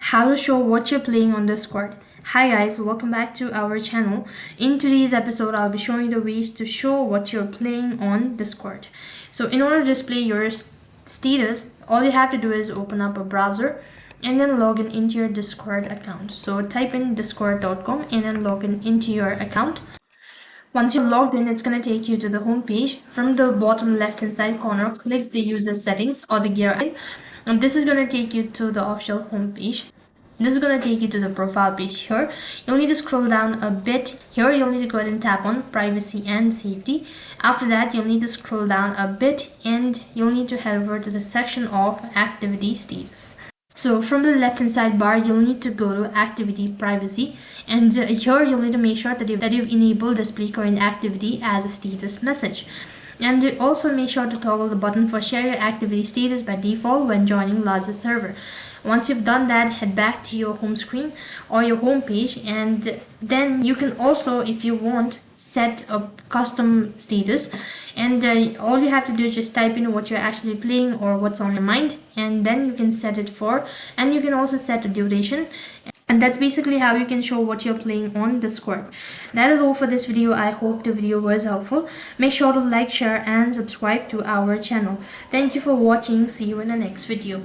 how to show what you're playing on Discord. Hi guys, welcome back to our channel. In today's episode, I'll be showing you the ways to show what you're playing on Discord. So in order to display your status, all you have to do is open up a browser and then log in into your Discord account. So type in discord.com and then log in into your account. Once you're logged in, it's going to take you to the home page. From the bottom left hand side corner, click the user settings or the gear icon, and this is going to take you to the official home page. This is going to take you to the profile page here. You'll need to scroll down a bit. Here you'll need to go ahead and tap on privacy and safety. After that, you'll need to scroll down a bit and you'll need to head over to the section of activity status. So from the left hand side bar, you'll need to go to activity privacy, and here you'll need to make sure that you've enabled display current activity as a status message. And also make sure to toggle the button for share your activity status by default when joining larger server. Once you've done that, head back to your home screen or your home page, and then you can also, if you want, set a custom status, and all you have to do is just type in what you're actually playing or what's on your mind, and then you can set it for, and you can also set a duration. And that's basically how you can show what you're playing on Discord. That is all for this video. I hope the video was helpful. Make sure to like, share and subscribe to our channel. Thank you for watching. See you in the next video.